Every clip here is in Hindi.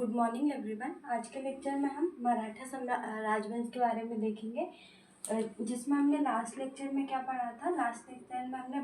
Good morning everyone. आज के लेक्चर में हम मराठा राजवंश के बारे में देखेंगे, जिसमें हमने लास्ट लेक्चर में क्या पढ़ा था। लास्ट लेक्चर में हमने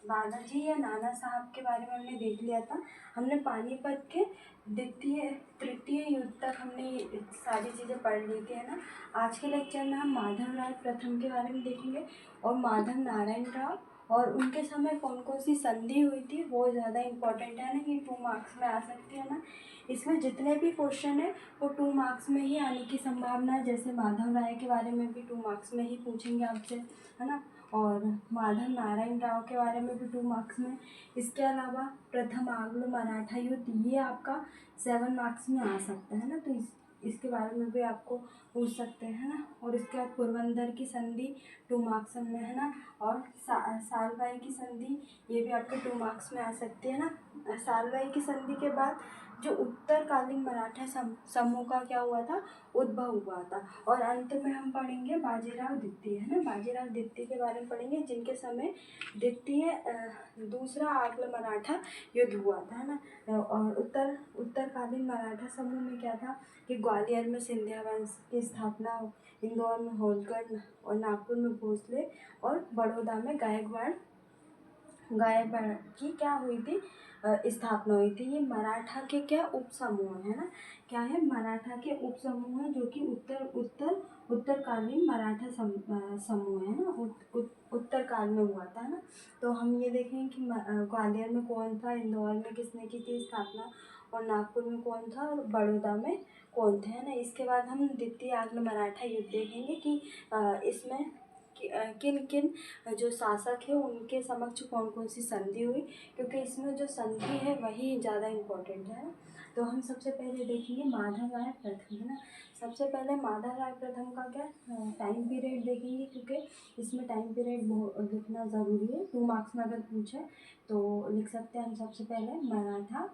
बालाजी या नाना साहब के बारे में हमने देख लिया था। हमने पानीपत के द्वितीय तृतीय युद्ध तक हमने सारी चीज़ें पढ़ ली थी, है ना। आज के लेक्चर में हम माधव राय प्रथम के बारे में देखेंगे और माधव नारायण राव, और उनके समय कौन कौन सी संधि हुई थी वो ज़्यादा इम्पोर्टेंट है ना, कि 2 मार्क्स में आ सकती है ना। इसमें जितने भी क्वेश्चन है वो 2 मार्क्स में ही आने की संभावना है। जैसे माधव राय के बारे में भी 2 मार्क्स में ही पूछेंगे आपसे, है ना, और माधव नारायण राव के बारे में भी 2 मार्क्स में। इसके अलावा प्रथम आंग्लो मराठा युद्ध ये आपका 7 मार्क्स में आ सकता है ना, तो इसके बारे में भी आपको पूछ सकते हैं ना। और इसके बाद पोरबंदर की संधि 2 मार्क्स में, है ना, और सालबाई की संधि ये भी आपके 2 मार्क्स में आ सकती है ना। सालबाई की संधि के बाद जो उत्तरकालीन मराठा समूह का क्या हुआ था, उद्भव हुआ था। और अंत में हम पढ़ेंगे बाजीराव द्वितीय, है ना, बाजीराव द्वितीय के बारे में पढ़ेंगे, जिनके समय दूसरा आंग्ल मराठा युद्ध हुआ था, है ना। और उत्तरकालीन मराठा समूह में क्या था कि ग्वालियर में सिंधिया वंश की स्थापना, इंदौर में होलकर और नागपुर में भोसले और बड़ौदा में गायकवाड़ की क्या हुई थी, स्थापना हुई थी। ये मराठा के क्या उप समूह है ना, क्या है, मराठा के उप समूह है, जो कि उत्तरकालीन मराठा समूह है ना, उत्तरकाल में हुआ था ना। तो हम ये देखेंगे कि ग्वालियर में कौन था, इंदौर में किसने की थी स्थापना, और नागपुर में कौन था, और बड़ौदा में कौन थे, है ना। इसके बाद हम द्वितीय आंग्ल मराठा युद्ध देखेंगे कि इसमें किन किन जो शासक है उनके समक्ष कौन कौन सी संधि हुई, क्योंकि इसमें जो संधि है वही ज़्यादा इम्पोर्टेंट है। तो हम सबसे पहले देखेंगे माधव राय प्रथम, है ना। सबसे पहले माधव राय प्रथम का क्या टाइम पीरियड देखेंगे, क्योंकि इसमें टाइम पीरियड लिखना ज़रूरी है। 2 मार्क्स में अगर पूछे तो लिख सकते हैं हम। सबसे पहले मराठा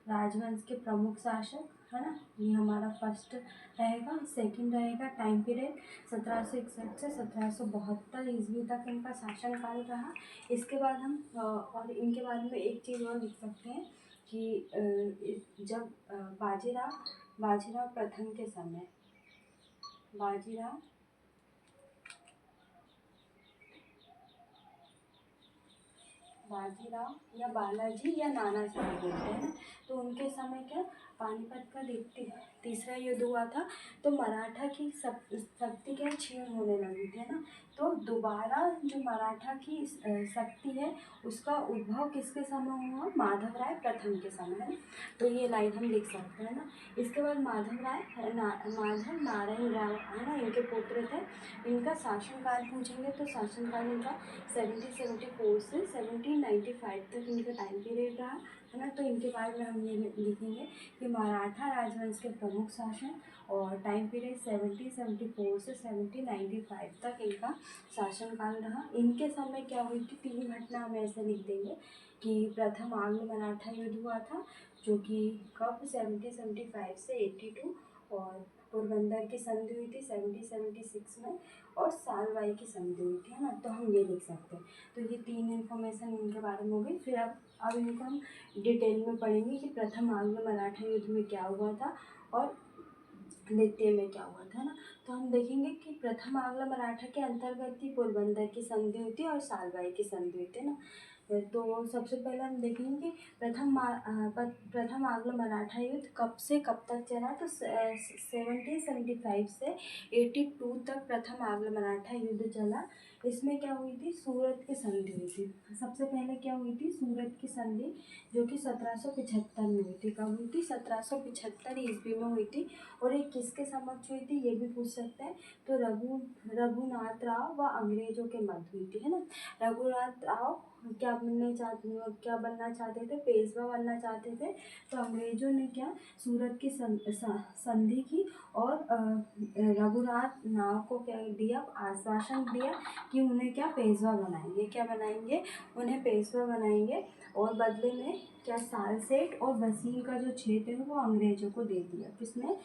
राजवंश के प्रमुख शासक, है ना, ये हमारा फर्स्ट रहेगा। सेकंड रहेगा टाइम पीरियड 1761 से 1772 ईस्वी तक इनका शासनकाल रहा। इसके बाद हम और इनके बारे में एक चीज़ और लिख सकते हैं कि जब बाजीराव प्रथम के समय बाजीराव या बालाजी या नाना साहब बोलते हैं ना, तो उनके समय क्या पानीपत का तीसरा युद्ध हुआ था। तो मराठा की शक्ति क्या क्षीण होने लगी थी, है ना। तो दोबारा जो मराठा की शक्ति है उसका उद्भव किसके समय हुआ, माधव राय प्रथम के समय, है। तो ये लाइन हम लिख सकते हैं ना। इसके बाद माधव नारायण राव, है ना, इनके पुत्र थे। इनका शासनकाल पूछेंगे तो शासनकाल इनका 1774 से 1795 तक इनका टाइम पीरियड रहा, है ना। तो इनके बारे में हम ये लिखेंगे कि मराठा राजवंश के प्रमुख शासन, और टाइम पीरियड 1774 से 1795 तक इनका शासनकाल रहा। इनके समय क्या हुई थी, 3 घटना हम ऐसे लिख देंगे कि प्रथम आंग्ल मराठा युद्ध हुआ था, जो कि कब 1775 से 82, और पोरबंदर की संधि हुई थी 1776 में, और सालबाई की संधि हुई थी, है ना। तो हम ये लिख सकते हैं। तो ये 3 इन्फॉर्मेशन इनके बारे में हो गई। फिर अब इनको हम डिटेल में पढ़ेंगे कि प्रथम आंग्ल मराठा युद्ध में क्या हुआ था और द्वितीय में क्या हुआ था ना। तो हम देखेंगे कि प्रथम आंग्ल मराठा के अंतर्गत ही पोरबंदर की संधि हुई थी और सालबाई की संधि हुई थी ना। तो सबसे पहले हम देखेंगे कि प्रथम आंग्ल मराठा युद्ध कब से कब तक चला। तो 1775 से 82 तक प्रथम आंग्ल मराठा युद्ध चला। इसमें क्या हुई थी, सूरत की संधि हुई थी। सबसे पहले क्या हुई थी, सूरत की संधि, जो कि 1775 में हुई थी। कब हुई थी, 1775 ईस्वी में हुई थी। और ये किसके समक्ष हुई थी ये भी पूछ सकते हैं। तो रघुनाथ राव व अंग्रेजों के मध्य हुई थी, है ना। रघुनाथ राव क्या बनना चाहते थे, पेशवा बनना चाहते थे। तो अंग्रेजों ने क्या सूरत की संधि की, और रघुनाथ राव को क्या दिया, आश्वासन दिया कि उन्हें क्या पेशवा बनाएंगे, क्या बनाएंगे, उन्हें पेशवा बनाएंगे। और बदले में क्या सालसेट और वसील का जो क्षेत्र है वो अंग्रेजों को दे दिया। किसने,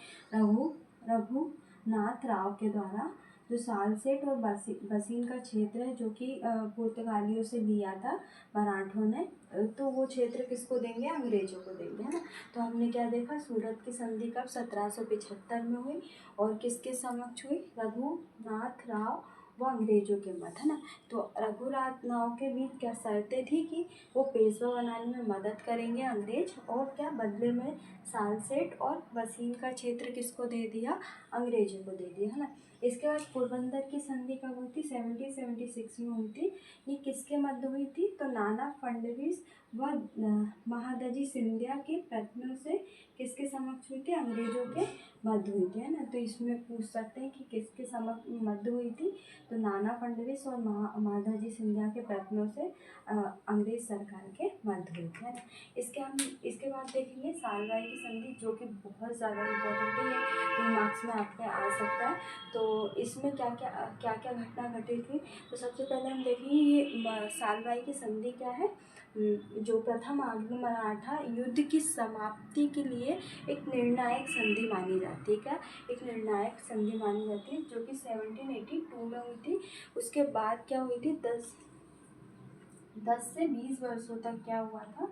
रघुनाथ राव के द्वारा जो सालसेट और बसीन का क्षेत्र है जो कि पुर्तगालियों से लिया था मराठों ने, तो वो क्षेत्र किसको देंगे? अंग्रेजों को देंगे, है ना। तो हमने क्या देखा, सूरत की संधि कब 1775 में हुई और किसके समक्ष हुई? रघुनाथ राव व अंग्रेजों के मध्य, है ना। तो रघुनाथ राव के बीच क्या शर्तें थी कि वो पेशवा बनाने में मदद करेंगे अंग्रेज, और क्या बदले में सालसेट और वसीन का क्षेत्र किसको दे दिया? अंग्रेजों को दे दिया, है ना। इसके बाद पोरबंदर की संधि कब हुई थी? 1776 में हुई थी। ये किसके मध्य हुई थी? तो नाना फडणवीस व महादजी सिंधिया के प्रयत्नों से किसके समक्ष हुई थी? अंग्रेजों के मध्य हुई थी, है ना। तो इसमें पूछ सकते हैं कि किसके समक्ष मध्य हुई थी? तो नाना फडणवीस और महादजी सिंधिया के प्रयत्नों से अंग्रेज सरकार के मध्य हुई थी, है ना। इसके बाद देखेंगे सालवाई की संधि, जो कि बहुत ज़्यादा इम्पोर्टेंट है, ये 2 मार्क्स में आपके आ सकता है। तो इसमें क्या क्या घटना घटी थी? तो सबसे पहले हम देखेंगे ये सालवाई की संधि क्या है। जो प्रथम आंग्ल मराठा युद्ध की समाप्ति के लिए एक निर्णायक संधि मानी जाती है। क्या? एक निर्णायक संधि मानी जाती है, जो कि 1782 में हुई थी। उसके बाद क्या हुई थी? 10 से 20 वर्षों तक क्या हुआ था?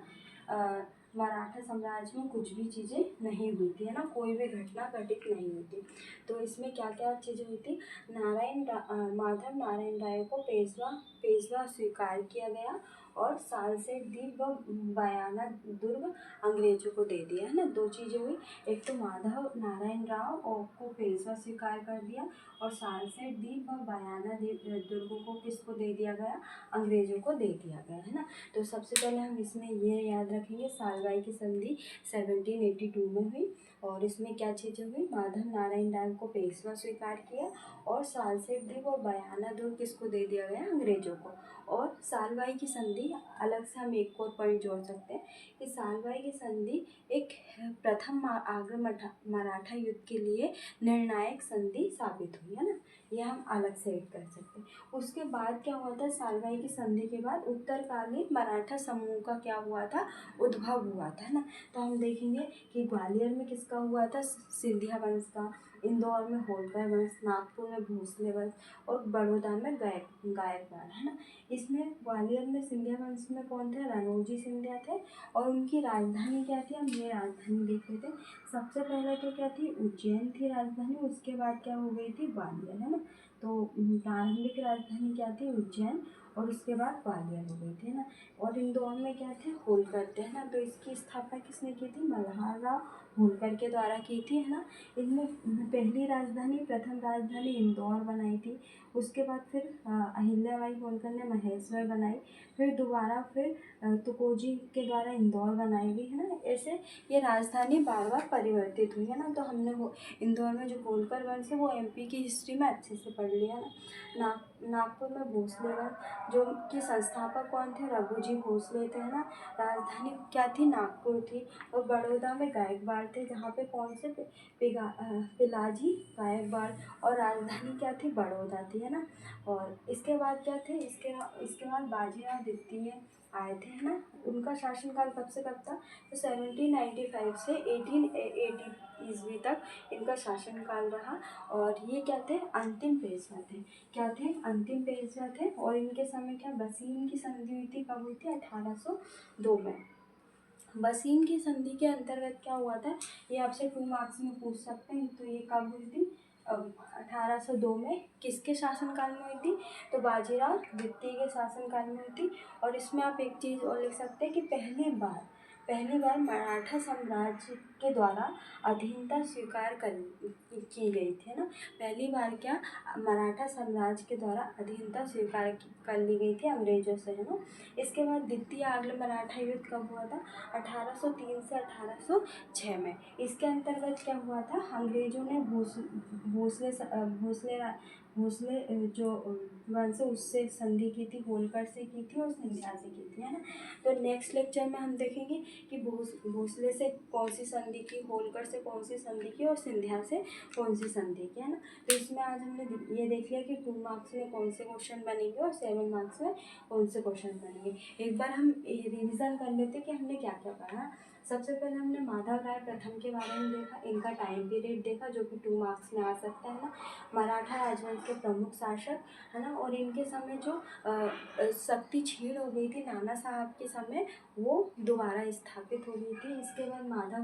मराठा साम्राज्य में कुछ भी चीज़ें नहीं हुई थी, है ना, कोई भी घटना घटित नहीं हुई थी। तो इसमें क्या क्या चीज़ें हुई थी? माधव नारायण राय को पेशवा स्वीकार किया गया और सालसेट द्वीप व बयाना दुर्ग अंग्रेजों को दे दिया, है ना। 2 चीज़ें हुई, एक तो माधव नारायण राव को पेशवा स्वीकार कर दिया और सालसेट द्वीप व बयाना दुर्ग को किसको दे दिया गया? अंग्रेजों को दे दिया गया, है ना। तो सबसे पहले हम इसमें ये याद रखेंगे, सालवाई की संधि 1782 में हुई और इसमें क्या चीज़ें हुई? माधव नारायण राव को पेशवा स्वीकार किया और सालसेट द्वीप और बयाना दुर्ग किसको दे दिया गया? अंग्रेजों को। और सालवाई की संधि अलग से हम एक और पॉइंट जोड़ सकते हैं कि सालवाई की संधि एक प्रथम आगरा मराठा युद्ध के लिए निर्णायक संधि साबित हुई, है ना। यह हम अलग से ऐड कर सकते हैं। उसके बाद क्या हुआ था? सालवाई की संधि के बाद उत्तरकालीन मराठा समूह का क्या हुआ था? उद्भव हुआ था, है ना। तो हम देखेंगे कि ग्वालियर में किसका हुआ था? सिंधिया वंश का, इंदौर में होलकर वंश, नागपुर में भोसले वंश और बड़ौदा में गायकवाड़, है ना। इसमें ग्वालियर में सिंधिया वंश में कौन थे? रणोजी सिंधिया थे और उनकी राजधानी क्या थी? हम ये राजधानी देख लेते हैं। सबसे पहले तो क्या थी? उज्जैन थी राजधानी, उसके बाद क्या हो गई थी? ग्वालियर, है ना। तो प्रारंभिक राजधानी क्या थी? उज्जैन, और उसके बाद ग्वालियर हो गई थी, है ना। और इंदौर में क्या थे? होलकर थे, है ना। तो इसकी स्थापना किसने की थी? मल्हार राव होलकर के द्वारा की थी, है ना। इनमें प्रथम राजधानी इंदौर बनाई थी। उसके बाद फिर अहिल्याबाई होलकर ने महेश्वर बनाई, फिर दोबारा तुकोजी के द्वारा इंदौर बनाई गई, है ना। ऐसे ये राजधानी बार बार परिवर्तित हुई, है ना। तो हमने वो इंदौर में जो होलकर वंश है वो एमपी की हिस्ट्री में अच्छे से पढ़ लिया ना। नागपुर में भोसले वंश जो कि संस्थापक कौन थे? रघुजी भोसले थे, है ना। राजधानी क्या थी? नागपुर थी। और बड़ौदा में गायकवाड़ थे, जहाँ पे कौन से पिलाजी गायकवाड़, और राजधानी क्या थी? बड़ौदा थी, है ना। और इसके बाद क्या थे? इसके बाद बाजीराव द्वितीय आए थे, है ना। उनका शासनकाल कब से कब था? तो 1795 से 1880 ईस्वी तक इनका शासनकाल रहा। और ये क्या थे? अंतिम पेशवा थे। क्या थे? अंतिम पेशवा थे। और इनके समय क्या बसीन की संधि हुई थी? कब हुई थी? 1802 में। बसीन की संधि के अंतर्गत क्या हुआ था? ये आपसे 2 मार्क्स में पूछ सकते हैं। तो ये कब हुई थी? 1802 में। किसके शासनकाल में हुई थी? तो बाजीराव द्वितीय के शासनकाल में हुई थी। और इसमें आप एक चीज़ और लिख सकते हैं कि पहली बार मराठा साम्राज्य के द्वारा अधीनता स्वीकार की गई थी, है ना। पहली बार क्या? मराठा साम्राज्य के द्वारा अधीनता स्वीकार कर ली गई थी अंग्रेजों से, है ना। इसके बाद द्वितीय आंग्ल मराठा युद्ध कब हुआ था? 1803 से 1806 में। इसके अंतर्गत क्या हुआ था? अंग्रेजों ने भोसले जो वंश से उससे संधि की थी, होलकर से की थी और सिंधिया से की थी, है ना। तो नेक्स्ट लेक्चर में हम देखेंगे कि भोसले से कौन सी संधि की, होलकर से कौन सी संधि की और सिंधिया से कौन सी संधि की, है ना। तो इसमें आज हमने ये देख लिया कि 2 मार्क्स में कौन से क्वेश्चन बनेंगे और 7 मार्क्स में कौन से क्वेश्चन बनेंगे। एक बार हम रिविज़न कर लेते कि हमने क्या क्या पढ़ा। सबसे पहले हमने माधव राय प्रथम के बारे में देखा, इनका टाइम पीरियड देखा जो कि 2 मार्क्स में आ सकता है ना। मराठा राजवंश के प्रमुख शासक है ना, और इनके समय जो शक्ति छीड़ हो गई थी नाना साहब के समय, वो दोबारा स्थापित हो गई थी। इसके बाद माधव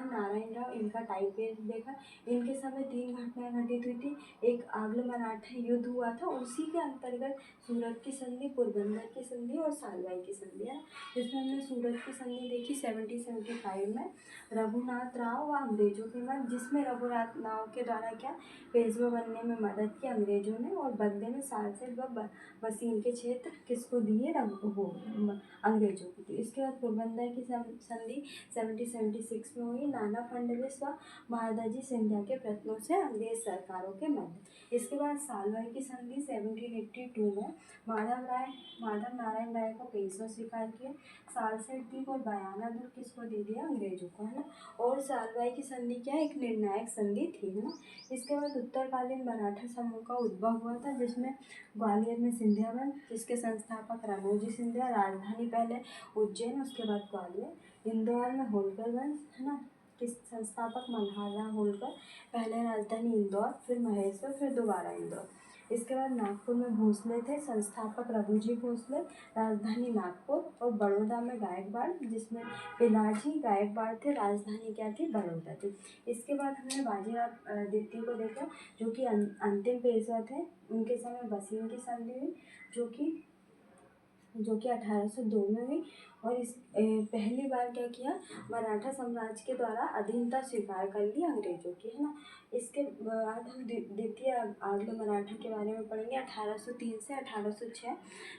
नारायण राव, इनका टाइम पीरियड देखा। इनके समय 3 घटनाएं घटित हुई थी। एक आंग्ल मराठा युद्ध हुआ था, उसी के अंतर्गत सूरत की संधि, पोरबंदर की संधि और सालवाई की संधि है, जिसमें हमने सूरत की संधि देखी 1775 में रघुनाथ राव व अंग्रेजों के मध्य, जिसमें रघुनाथ राव के द्वारा क्या पेशवा बनने में मदद की अंग्रेजों ने, और बदले में सालसेट व वसीम के क्षेत्र किसको दिए, अंग्रेजों को दिए। इसके बाद पोरबंदर की संधि 1776 में हुई नाना फडणवीस व महादजी सिंधिया के प्रयत्नों से अंग्रेज सरकारों के मध्य। इसके बाद सालवाई की संधि 1782 में माधव नारायण राय को पेशवा स्वीकार किया, सालसेट द्वीप और बयाना दुर्ग किसको दे दिया, अंग्रेजों को, है ना। और सालवाई की संधि क्या है, एक निर्णायक संधि थी, है ना। इसके बाद उत्तरकालीन मराठा समूह का उद्भव हुआ था, जिसमें ग्वालियर में सिंधिया वंश, जिसके संस्थापक रामोजी सिंधिया, राजधानी पहले उज्जैन, उसके बाद ग्वालियर। इंदौर में होलकर वंश, है ना, किस संस्थापक मल्हारराव होलकर, पहले राजधानी इंदौर, फिर महेश्वर, फिर दोबारा इंदौर। इसके बाद नागपुर में भोसले थे, संस्थापक रघुजी भोसले, राजधानी नागपुर। और बड़ौदा में गायकवाड़, जिसमें पिलाजी गायकवाड़ थे, राजधानी क्या थी, बड़ौदा थी। इसके बाद हमने बाजीराव द्वितीय को देखा, जो कि अंतिम पेशवा थे। उनके समय वसीम की संधि हुई, जो कि 1802 में हुई। और इस पहली बार क्या किया, मराठा साम्राज्य के द्वारा अधीनता स्वीकार कर ली अंग्रेजों की, है ना। इसके बाद हम द्वितीय आंग्ल मराठा के बारे में पढ़ेंगे 1803 से 1806,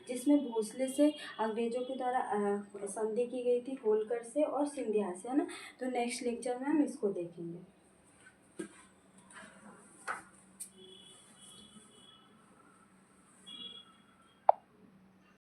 जिसमें भोसले से अंग्रेजों के द्वारा संधि की गई थी, होलकर से और सिंधिया से, है ना। तो नेक्स्ट लेक्चर में हम इसको देखेंगे।